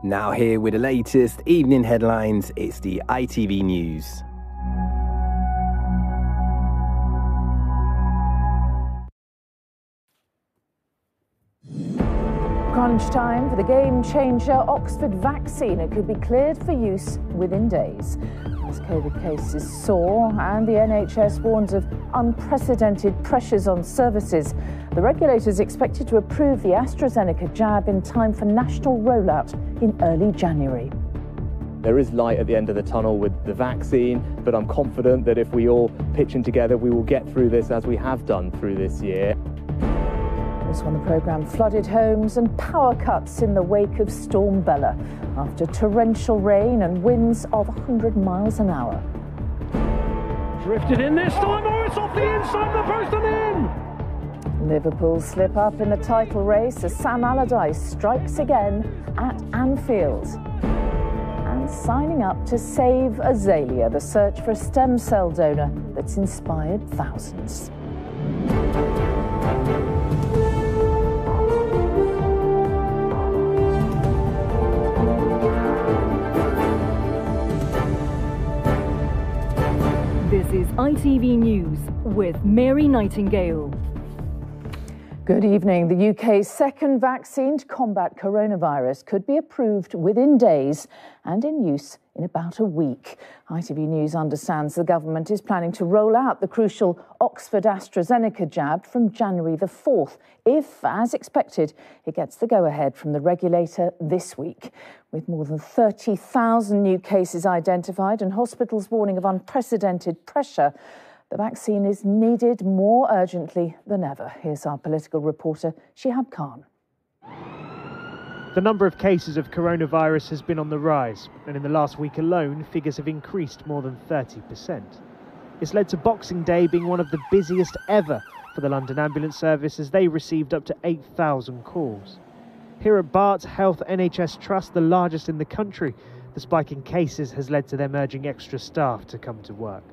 Now here with the latest evening headlines, it's the ITV News. Crunch time for the game-changer Oxford vaccine. It could be cleared for use within days. As COVID cases soar and the NHS warns of unprecedented pressures on services, the regulator is expected to approve the AstraZeneca jab in time for national rollout in early January. There is light at the end of the tunnel with the vaccine, but I'm confident that if we all pitch in together, we will get through this as we have done through this year. Also on the programme, flooded homes and power cuts in the wake of Storm Bella after torrential rain and winds of 100 miles an hour. Drifted in this time, oh, it's off the inside of the post and in! Liverpool slip up in the title race as Sam Allardyce strikes again at Anfield. And signing up to Save Azalea, the search for a stem cell donor that's inspired thousands. This is ITV News with Mary Nightingale. Good evening. The UK's second vaccine to combat coronavirus could be approved within days and in use in about a week. ITV News understands the government is planning to roll out the crucial Oxford AstraZeneca jab from January the 4th, if, as expected, it gets the go-ahead from the regulator this week. With more than 30,000 new cases identified and hospitals warning of unprecedented pressure, the vaccine is needed more urgently than ever. Here's our political reporter, Shihab Khan. The number of cases of coronavirus has been on the rise, and in the last week alone, figures have increased more than 30%. It's led to Boxing Day being one of the busiest ever for the London Ambulance Service, as they received up to 8,000 calls. Here at Barts Health NHS Trust, the largest in the country, the spike in cases has led to them urging extra staff to come to work.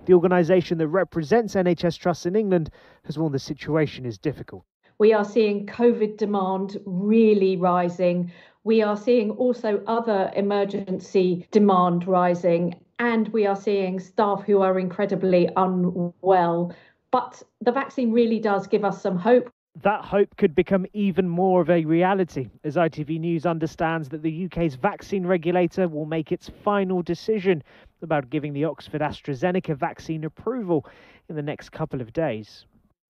The organisation that represents NHS trusts in England has warned the situation is difficult. We are seeing COVID demand really rising. We are seeing also other emergency demand rising, and we are seeing staff who are incredibly unwell. But the vaccine really does give us some hope. That hope could become even more of a reality, as ITV News understands that the UK's vaccine regulator will make its final decision about giving the Oxford AstraZeneca vaccine approval in the next couple of days.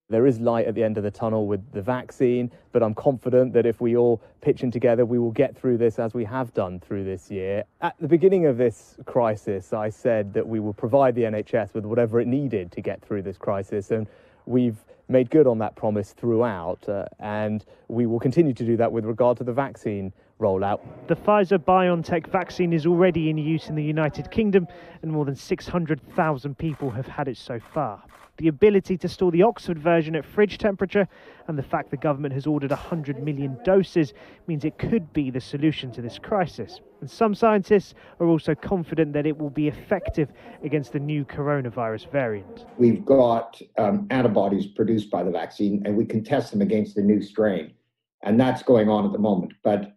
There is light at the end of the tunnel with the vaccine, but I'm confident that if we all pitch in together, we will get through this as we have done through this year. At the beginning of this crisis, I said that we will provide the NHS with whatever it needed to get through this crisis, and we've made good on that promise throughout, and we will continue to do that with regard to the vaccine rollout. The Pfizer-BioNTech vaccine is already in use in the United Kingdom, and more than 600,000 people have had it so far. The ability to store the Oxford version at fridge temperature and the fact the government has ordered 100 million doses means it could be the solution to this crisis. And some scientists are also confident that it will be effective against the new coronavirus variant. We've got antibodies produced by the vaccine, and we can test them against the new strain. And that's going on at the moment. But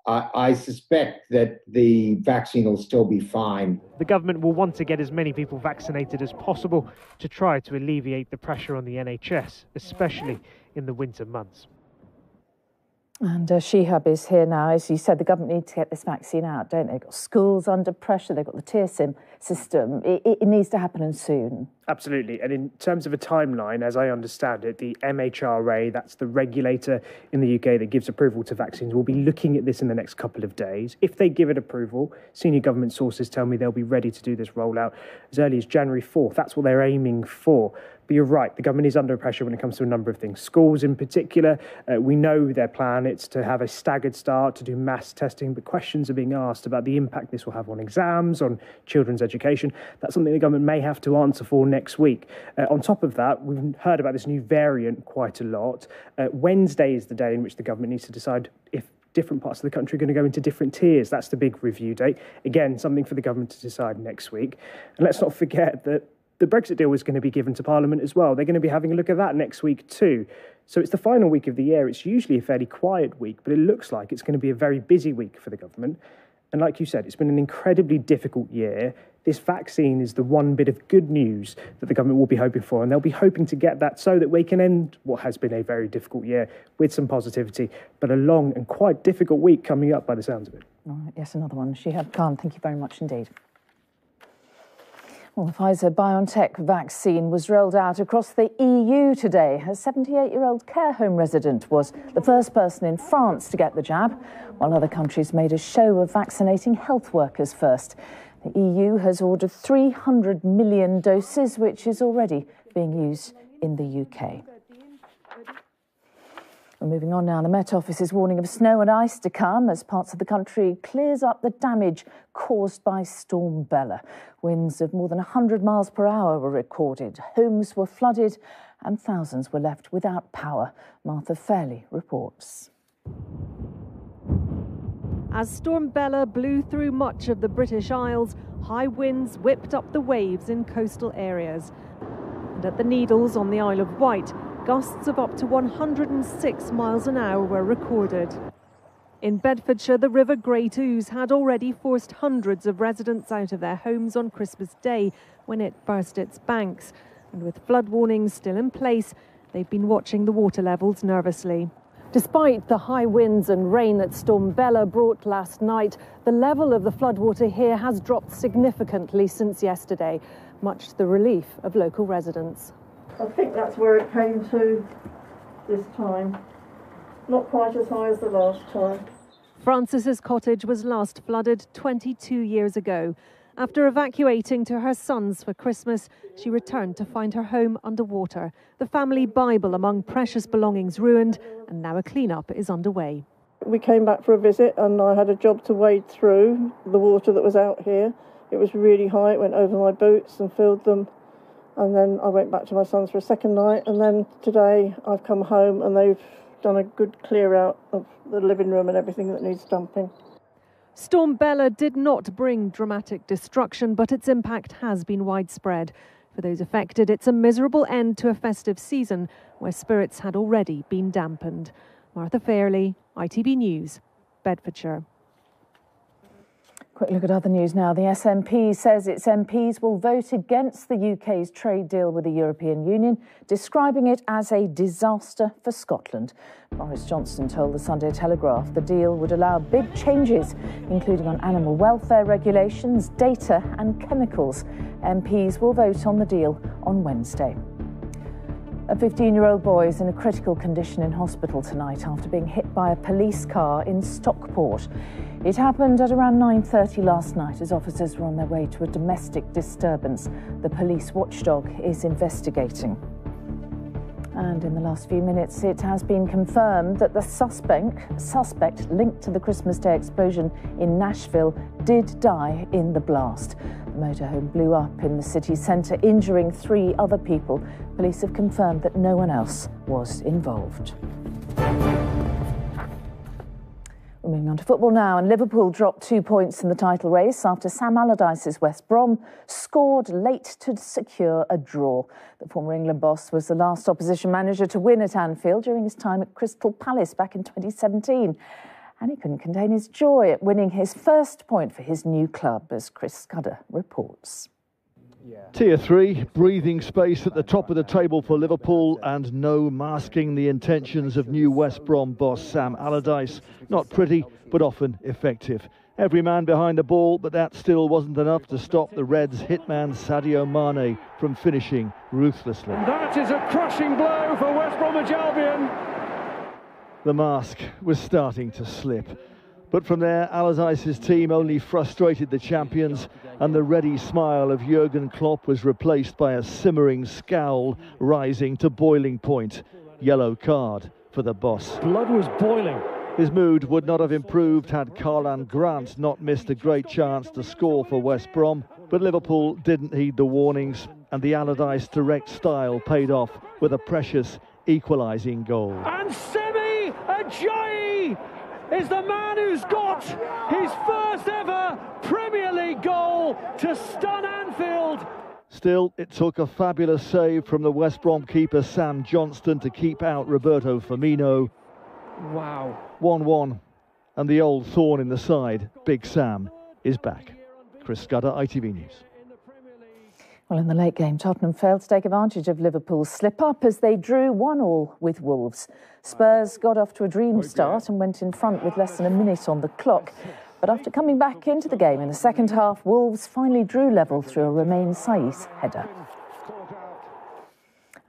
I suspect that the vaccine will still be fine. The government will want to get as many people vaccinated as possible to try to alleviate the pressure on the NHS, especially in the winter months. And Shihab is here now. As you said, the government needs to get this vaccine out, don't they? They've got schools under pressure, they've got the tier system. It needs to happen and soon. Absolutely. And in terms of a timeline, as I understand it, the MHRA, that's the regulator in the UK that gives approval to vaccines, will be looking at this in the next couple of days. If they give it approval, senior government sources tell me they'll be ready to do this rollout as early as January 4th. That's what they're aiming for. But you're right, the government is under pressure when it comes to a number of things. Schools in particular, we know their plan. It's to have a staggered start, to do mass testing, but questions are being asked about the impact this will have on exams, on children's education. That's something the government may have to answer for next week. On top of that, we've heard about this new variant quite a lot. Wednesday is the day in which the government needs to decide if different parts of the country are going to go into different tiers. That's the big review date. Again, something for the government to decide next week. And let's not forget that the Brexit deal is going to be given to Parliament as well. They're going to be having a look at that next week too. So it's the final week of the year. It's usually a fairly quiet week, but it looks like it's going to be a very busy week for the government. And like you said, it's been an incredibly difficult year. This vaccine is the one bit of good news that the government will be hoping for, and they'll be hoping to get that so that we can end what has been a very difficult year with some positivity, but a long and quite difficult week coming up by the sounds of it. All right, yes, another one. Shihab Khan, thank you very much indeed. Well, the Pfizer-BioNTech vaccine was rolled out across the EU today. A 78-year-old care home resident was the first person in France to get the jab, while other countries made a show of vaccinating health workers first. The EU has ordered 300 million doses, which is already being used in the UK. We're moving on now. The Met Office is warning of snow and ice to come as parts of the country clears up the damage caused by Storm Bella. Winds of more than 100 miles per hour were recorded. Homes were flooded and thousands were left without power. Martha Fairley reports. As Storm Bella blew through much of the British Isles, high winds whipped up the waves in coastal areas. And at the Needles on the Isle of Wight, gusts of up to 106 miles an hour were recorded. In Bedfordshire, the River Great Ouse had already forced hundreds of residents out of their homes on Christmas Day when it burst its banks. And with flood warnings still in place, they've been watching the water levels nervously. Despite the high winds and rain that Storm Bella brought last night, the level of the floodwater here has dropped significantly since yesterday, much to the relief of local residents. I think that's where it came to this time. Not quite as high as the last time. Francis's cottage was last flooded 22 years ago. After evacuating to her sons for Christmas, she returned to find her home underwater. The family Bible among precious belongings ruined, and now a clean-up is underway. We came back for a visit and I had a job to wade through the water that was out here. It was really high, it went over my boots and filled them. And then I went back to my sons for a second night, and then today I've come home and they've done a good clear out of the living room and everything that needs dumping. Storm Bella did not bring dramatic destruction, but its impact has been widespread. For those affected, it's a miserable end to a festive season where spirits had already been dampened. Martha Fairley, ITV News, Bedfordshire. Quick look at other news now. The SNP says its MPs will vote against the UK's trade deal with the European Union, describing it as a disaster for Scotland. Boris Johnson told the Sunday Telegraph the deal would allow big changes, including on animal welfare regulations, data and chemicals. MPs will vote on the deal on Wednesday. A 15-year-old boy is in a critical condition in hospital tonight after being hit by a police car in Stockport. It happened at around 9:30 last night as officers were on their way to a domestic disturbance. The police watchdog is investigating. And in the last few minutes, it has been confirmed that the suspect linked to the Christmas Day explosion in Nashville did die in the blast. The motorhome blew up in the city centre, injuring 3 other people. Police have confirmed that no one else was involved. We're moving on to football now, and Liverpool dropped 2 points in the title race after Sam Allardyce's West Brom scored late to secure a draw. The former England boss was the last opposition manager to win at Anfield during his time at Crystal Palace back in 2017. And he couldn't contain his joy at winning his first point for his new club, as Chris Scudder reports. Tier 3, breathing space at the top of the table for Liverpool, and no masking the intentions of new West Brom boss Sam Allardyce. Not pretty, but often effective. Every man behind the ball, but that still wasn't enough to stop the Reds' hitman Sadio Mane from finishing ruthlessly. And that is a crushing blow for West Bromwich Albion. The mask was starting to slip. But from there, Allardyce's team only frustrated the champions, and the ready smile of Jurgen Klopp was replaced by a simmering scowl rising to boiling point. Yellow card for the boss. Blood was boiling. His mood would not have improved had Karlan Grant not missed a great chance to score for West Brom. But Liverpool didn't heed the warnings, and the Allardyce direct style paid off with a precious equalising goal. And Semi Ajayi is the man who's got his first ever Premier League goal to stun Anfield. Still, it took a fabulous save from the West Brom keeper Sam Johnston to keep out Roberto Firmino. Wow. 1-1, and the old thorn in the side, Big Sam, is back. Chris Scudder, ITV News. Well, in the late game, Tottenham failed to take advantage of Liverpool's slip-up as they drew 1-1 with Wolves. Spurs got off to a dream start and went in front with less than a minute on the clock. But after coming back into the game in the second half, Wolves finally drew level through a Romain Saiss header.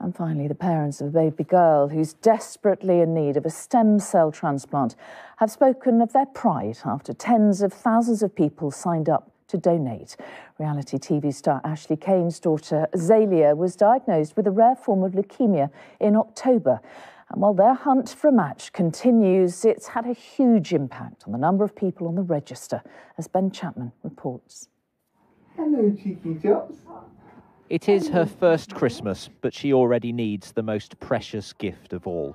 And finally, the parents of a baby girl who's desperately in need of a stem cell transplant have spoken of their pride after tens of thousands of people signed up to donate. Reality TV star Ashley Kane's daughter Azalea was diagnosed with a rare form of leukemia in October. And while their hunt for a match continues, it's had a huge impact on the number of people on the register, as Ben Chapman reports. Hello, cheeky chops. It is her first Christmas, but she already needs the most precious gift of all.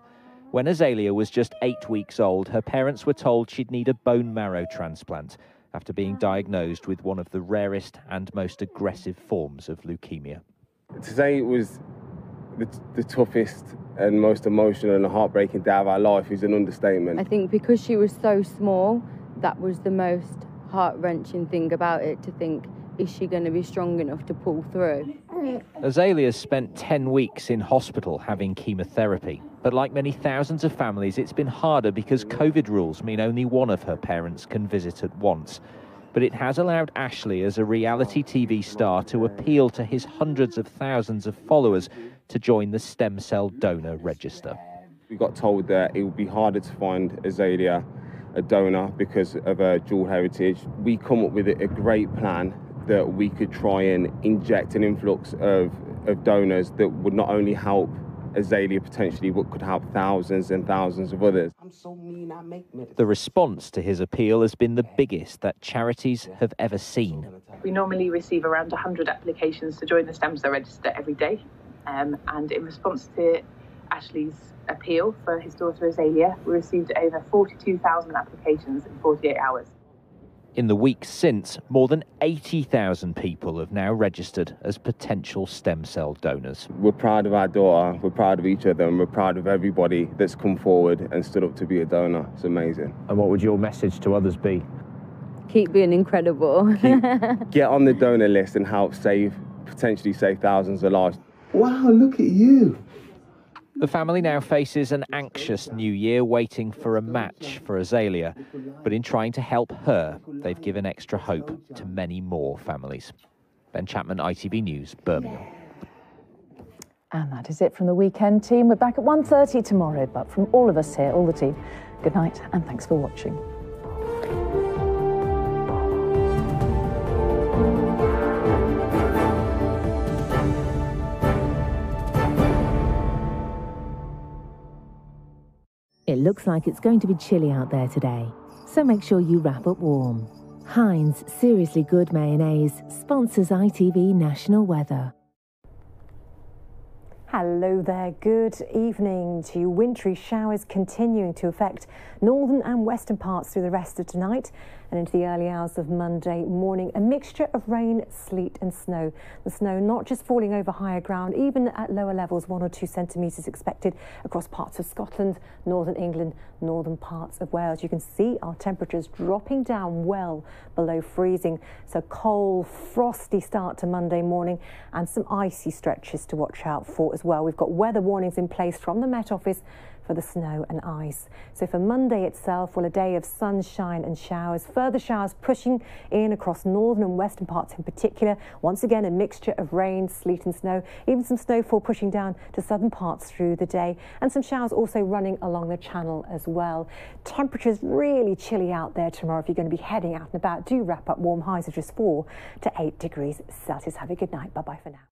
When Azalea was just 8 weeks old, her parents were told she'd need a bone marrow transplant after being diagnosed with one of the rarest and most aggressive forms of leukemia. Today was the toughest and most emotional and heartbreaking day of our life is an understatement. I think because she was so small, that was the most heart-wrenching thing about it, to think, is she going to be strong enough to pull through? Azalea's spent 10 weeks in hospital having chemotherapy. But like many thousands of families, it's been harder because COVID rules mean only one of her parents can visit at once. But it has allowed Ashley, as a reality TV star, to appeal to his hundreds of thousands of followers to join the stem cell donor register. We got told that it would be harder to find Azalea a donor because of her dual heritage. We come up with a great plan that we could try and inject an influx of donors that would not only help Azalea potentially, but could help thousands and thousands of others. I'm so mean, I make medicine. The response to his appeal has been the biggest that charities have ever seen. We normally receive around 100 applications to join the stem cell register every day. And in response to Ashley's appeal for his daughter Azalea, we received over 42,000 applications in 48 hours. In the weeks since, more than 80,000 people have now registered as potential stem cell donors. We're proud of our daughter, we're proud of each other, and we're proud of everybody that's come forward and stood up to be a donor. It's amazing. And what would your message to others be? Keep being incredible. Get on the donor list and help potentially save thousands of lives. Wow, look at you. The family now faces an anxious new year, waiting for a match for Azalea. But in trying to help her, they've given extra hope to many more families. Ben Chapman, ITV News, Birmingham. And that is it from the weekend team. We're back at 1:30 tomorrow, but from all of us here, all the team, good night and thanks for watching. It looks like it's going to be chilly out there today, so make sure you wrap up warm. Heinz Seriously Good Mayonnaise sponsors ITV National Weather. Hello there, good evening to you. Wintry showers continuing to affect northern and western parts through the rest of tonight and into the early hours of Monday morning. A mixture of rain, sleet and snow. The snow not just falling over higher ground, even at lower levels, 1 or 2 centimetres expected across parts of Scotland, northern England, northern parts of Wales. You can see our temperatures dropping down well below freezing. So cold, frosty start to Monday morning and some icy stretches to watch out for as well. We've got weather warnings in place from the Met Office for the snow and ice. So for Monday itself, well, a day of sunshine and showers. Further showers pushing in across northern and western parts in particular. Once again, a mixture of rain, sleet and snow. Even some snowfall pushing down to southern parts through the day. And some showers also running along the channel as well. Temperatures really chilly out there tomorrow if you're going to be heading out and about. Do wrap up warm, highs of just 4 to 8 degrees Celsius. Have a good night. Bye-bye for now.